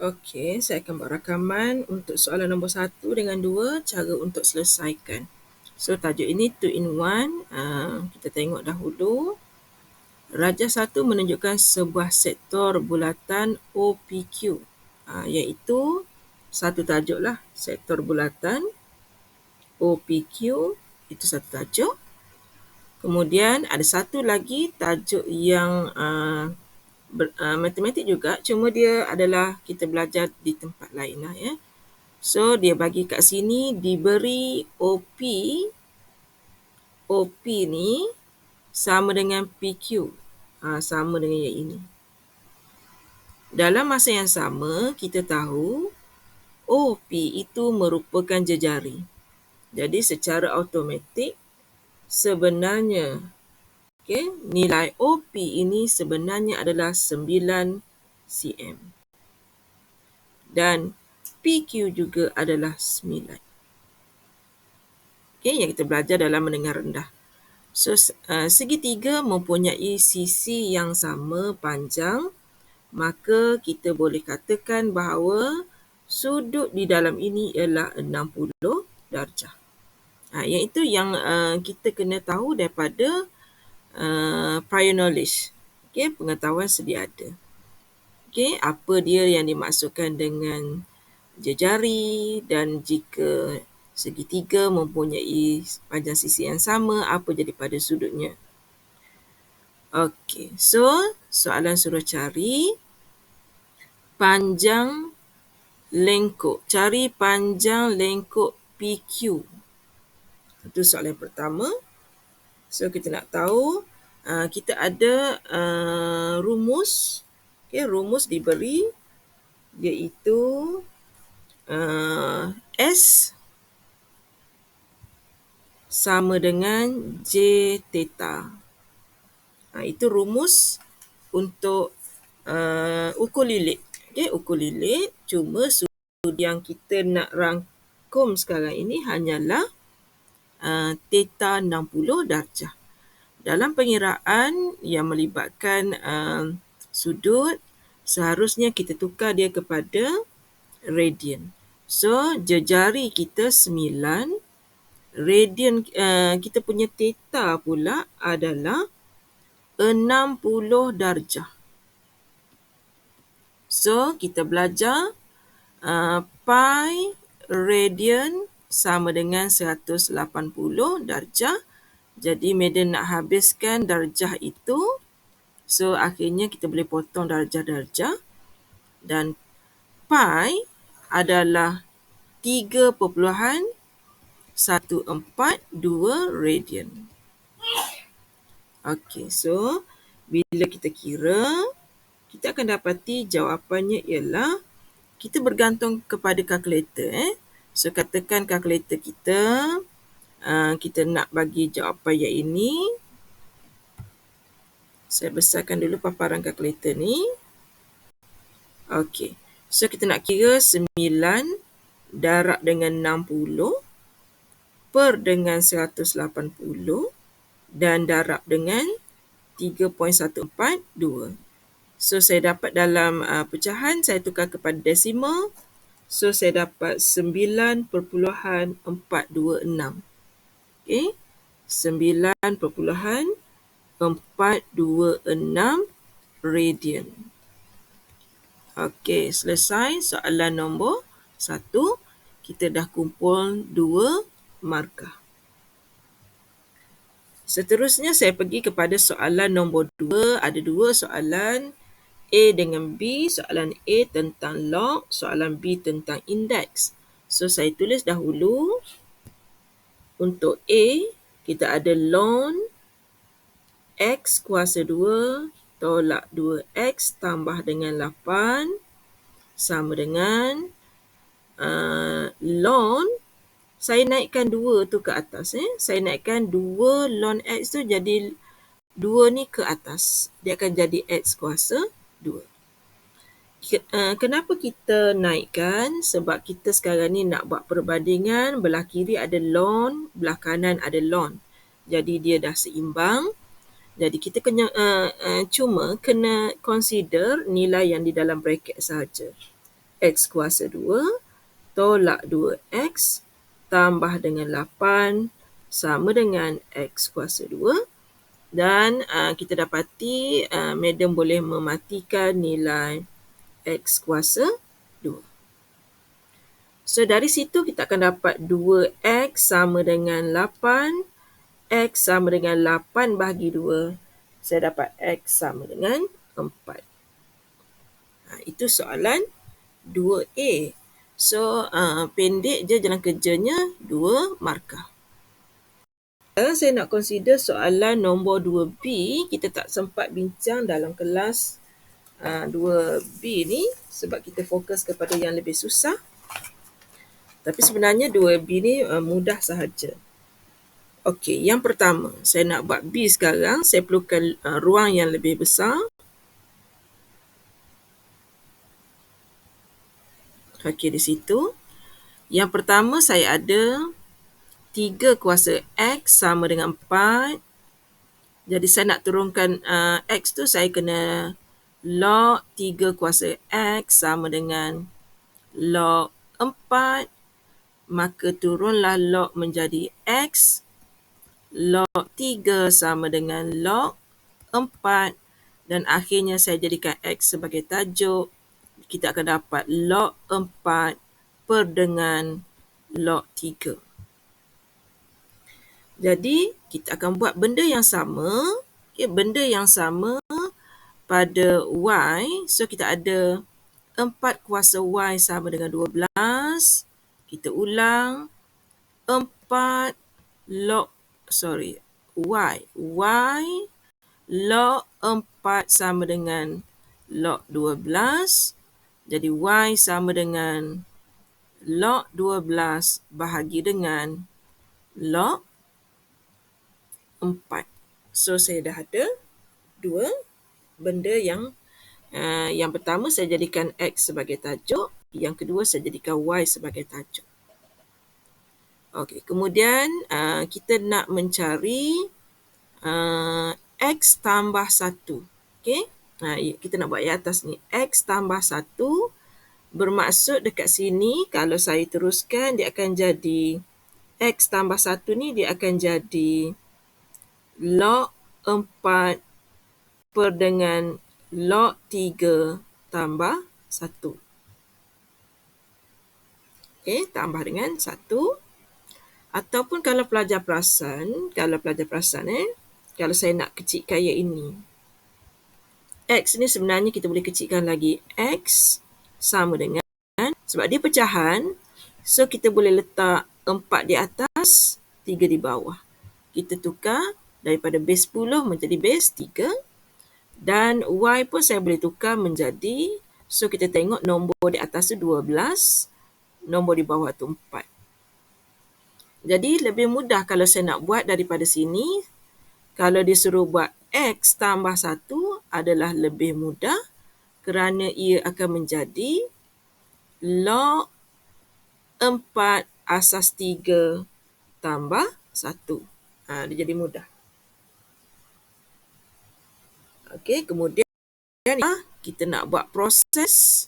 Okey, saya akan buat rakaman untuk soalan nombor 1 dengan 2, cara untuk selesaikan. So, tajuk ini 2 in 1. Kita tengok dahulu. Rajah 1 menunjukkan sebuah sektor bulatan OPQ, iaitu satu tajuk lah, sektor bulatan OPQ, itu satu tajuk. Kemudian ada satu lagi tajuk yang matematik juga, cuma dia adalah kita belajar di tempat lain lah ya. So dia bagi kat sini diberi OP ni sama dengan PQ, sama dengan yang ini. Dalam masa yang sama kita tahu OP itu merupakan jejari. Jadi secara automatik sebenarnya nilai OP ini sebenarnya adalah 9 cm. Dan PQ juga adalah 9. Yang kita belajar dalam mendengar rendah. So, segitiga mempunyai sisi yang sama panjang, maka kita boleh katakan bahawa sudut di dalam ini ialah 60 darjah. Yang itu yang kita kena tahu daripada prior knowledge, pengetahuan sedia ada. Apa dia yang dimaksudkan dengan jejari, dan jika segitiga mempunyai panjang sisi yang sama, apa jadi pada sudutnya. So soalan suruh cari panjang lengkuk. Cari panjang lengkuk PQ. Itu soalan pertama. So kita nak tahu, kita ada rumus. Rumus diberi, iaitu S sama dengan J theta. Itu rumus untuk ukur lilit. Ukur lilit, cuma sudut yang kita nak rangkum sekarang ini hanyalah theta 60 darjah. Dalam pengiraan yang melibatkan sudut, seharusnya kita tukar dia kepada radian. So, jejari kita 9, radian kita punya theta pula adalah 60 darjah. So, kita belajar pi radian sama dengan 180 darjah. Jadi, Madam nak habiskan darjah itu. So, akhirnya kita boleh potong darjah-darjah. Dan pi adalah 3.142 radian. So bila kita kira, kita akan dapati jawapannya ialah, kita bergantung kepada kalkulator. So katakan kalkulator kita, kita nak bagi jawapan yang ini. Saya besarkan dulu paparan kalkulator ni. So kita nak kira 9 darab dengan 60 per dengan 180 dan darab dengan 3.142. So saya dapat dalam pecahan, saya tukar kepada desimal. So saya dapat 9.426. 9.426 radian. Selesai soalan nombor 1. Kita dah kumpul 2 markah. Seterusnya saya pergi kepada soalan nombor 2. Ada 2 soalan, A dengan B. Soalan A tentang log, soalan B tentang indeks. So saya tulis dahulu. Untuk A, kita ada ln X kuasa 2 tolak 2X tambah dengan 8 sama dengan ln, saya naikkan 2 tu ke atas. Saya naikkan 2 ln X tu jadi 2 ni ke atas. Dia akan jadi X kuasa 2. Kenapa kita naikkan? Sebab kita sekarang ni nak buat perbandingan. Belah kiri ada ln, belah kanan ada ln. Jadi dia dah seimbang. Jadi kita cuma kena consider nilai yang di dalam bracket sahaja. X kuasa 2 tolak 2X tambah dengan 8 sama dengan X kuasa 2. Dan kita dapati Madam boleh mematikan nilai X kuasa 2. So dari situ kita akan dapat 2X sama dengan 8. X sama dengan 8 bahagi 2. Saya dapat X sama dengan 4. Itu soalan 2A. So pendek je jalan kerjanya 2 markah. Sekarang saya nak consider soalan nombor 2B. Kita tak sempat bincang dalam kelas 2B ni sebab kita fokus kepada yang lebih susah. Tapi sebenarnya 2B ni mudah sahaja. Okey, yang pertama, saya nak buat B sekarang. Saya perlukan ruang yang lebih besar. Okey, di situ. Yang pertama, saya ada 3 kuasa X sama dengan 4. Jadi, saya nak turunkan X tu, saya kena log 3 kuasa X sama dengan log 4. Maka turunlah log menjadi X. Log 3 sama dengan log 4. Dan akhirnya saya jadikan X sebagai tajuk. Kita akan dapat log 4 per dengan log 3. Jadi, kita akan buat benda yang sama. Okay, benda yang sama pada Y. So, kita ada 4 kuasa Y sama dengan 12. Kita ulang. 4 log, Y. Y log 4 sama dengan log 12. Jadi, Y sama dengan log 12 bahagi dengan log 4. So, saya dah ada 2 benda yang pertama saya jadikan X sebagai tajuk. Yang kedua saya jadikan Y sebagai tajuk. Okey, kemudian kita nak mencari X tambah 1. Okey, kita nak buat yang atas ni. X tambah 1 bermaksud dekat sini kalau saya teruskan dia akan jadi X tambah 1 ni dia akan jadi log 4 per dengan log 3 tambah 1. Okey, tambah dengan 1. Ataupun kalau pelajar perasan, kalau saya nak kecilkan yang ini. X ni sebenarnya kita boleh kecilkan lagi. X sama dengan, sebab dia pecahan, so kita boleh letak 4 di atas, 3 di bawah. Kita tukar daripada base 10 menjadi base 3. Dan Y pun saya boleh tukar menjadi, so kita tengok nombor di atas tu 12, nombor di bawah tu 4. Jadi lebih mudah kalau saya nak buat daripada sini. Kalau disuruh buat X tambah 1 adalah lebih mudah kerana ia akan menjadi log 4 asas 3 tambah 1. Dia jadi mudah. Okey, kemudian kita nak buat proses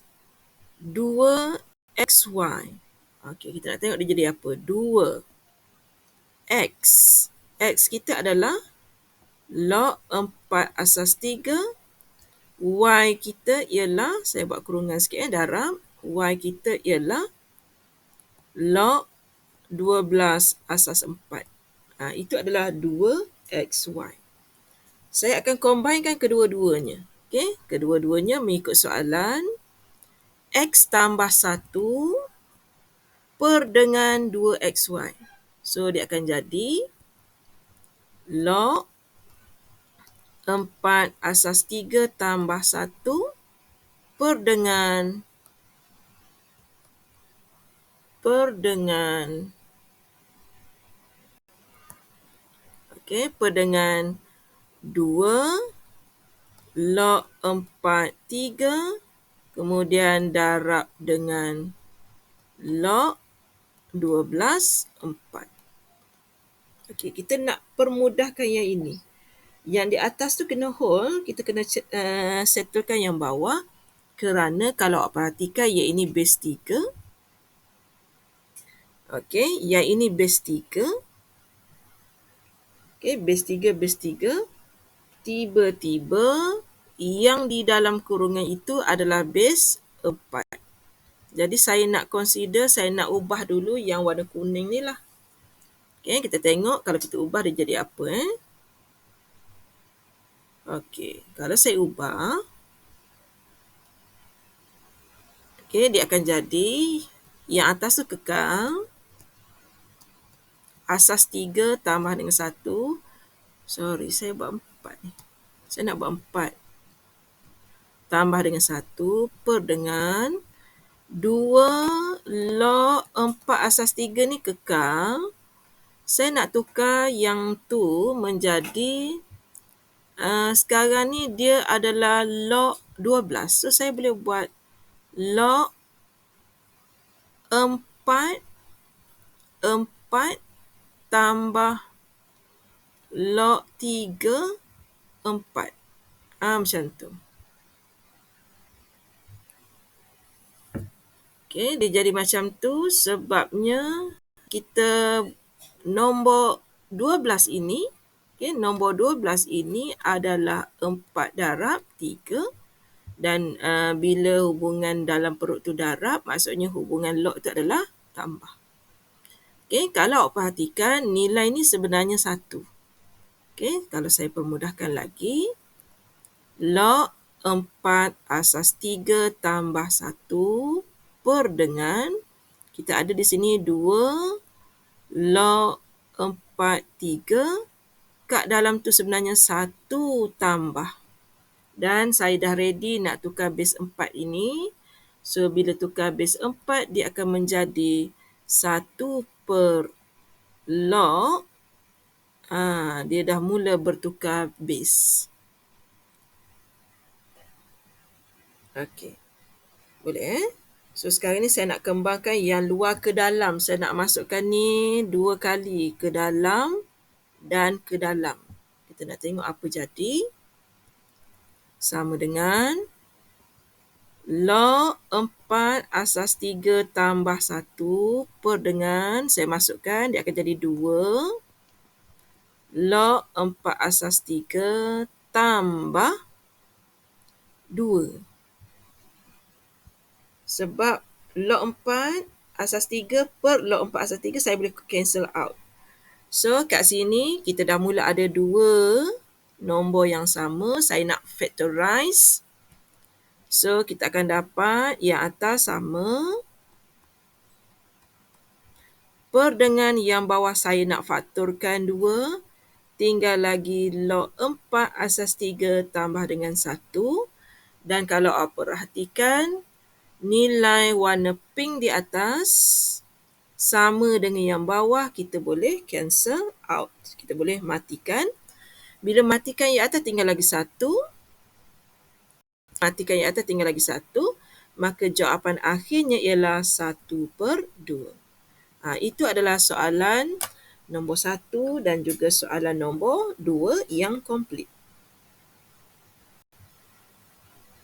2XY. Okey, kita nak tengok dia jadi apa. 2X. X kita adalah log 4 asas 3. Y kita ialah, saya buat kurungan sikit darab. Y kita ialah log 12 asas 4. Itu adalah 2XY. Saya akan combinekan kedua-duanya. Okay? Kedua-duanya mengikut soalan. X tambah 1 per dengan 2XY. So, dia akan jadi log 4 asas 3 tambah 1 per dengan per dengan 2 log 4 3 kemudian darab dengan log 12 4. Okey, kita nak permudahkan yang ini. Yang di atas tu kena whole, kita kena settlekan yang bawah. Kerana kalau awak perhatikan yang ini base 3. Okey, yang ini base 3. Okey, base 3. Tiba-tiba yang di dalam kurungan itu adalah base 4. Jadi saya nak consider, saya nak ubah dulu yang warna kuning ni lah. Okey, kita tengok kalau kita ubah dia jadi apa. Okey, kalau saya ubah, okey, dia akan jadi yang atas tu kekal. Asas 3 tambah dengan 1. Sorry, saya buat 4 ni. Saya nak buat 4. Tambah dengan 1 per dengan 2 log 4 asas 3 ni kekal. Saya nak tukar yang tu menjadi, sekarang ni dia adalah log 12. So, saya boleh buat log 4 tambah log 3 4. Macam tu. Okey, dia jadi macam tu sebabnya kita nombor 12 ini, okey, nombor 12 ini adalah 4 darab 3 dan bila hubungan dalam perut tu darab, maksudnya hubungan log tu adalah tambah. Okey, kalau awak perhatikan nilai ni sebenarnya 1. Okey, kalau saya permudahkan lagi, log 4 asas 3 tambah 1 per dengan, kita ada di sini 2 log 4/3. Kat dalam tu sebenarnya 1 tambah. Dan saya dah ready nak tukar base 4 ini. So, bila tukar base 4, dia akan menjadi 1 per log. Dia dah mula bertukar base. Okey. Boleh So, sekarang ni saya nak kembangkan yang luar ke dalam. Saya nak masukkan ni 2 kali ke dalam dan ke dalam. Kita nak tengok apa jadi. Sama dengan log 4 asas 3 tambah 1 per dengan, saya masukkan, dia akan jadi 2 log 4 asas 3 tambah 2. Sebab log 4 asas 3 per log 4 asas 3 saya boleh cancel out. So, kat sini kita dah mula ada 2 nombor yang sama. Saya nak factorize. So, kita akan dapat yang atas sama per dengan yang bawah saya nak faktorkan 2. Tinggal lagi log 4 asas 3 tambah dengan 1. Dan kalau awak perhatikan, nilai warna pink di atas sama dengan yang bawah, kita boleh cancel out. Kita boleh matikan. Bila matikan yang atas tinggal lagi 1. Matikan yang atas tinggal lagi 1. Maka jawapan akhirnya ialah 1/2. Itu adalah soalan nombor 1 dan juga soalan nombor 2 yang komplit.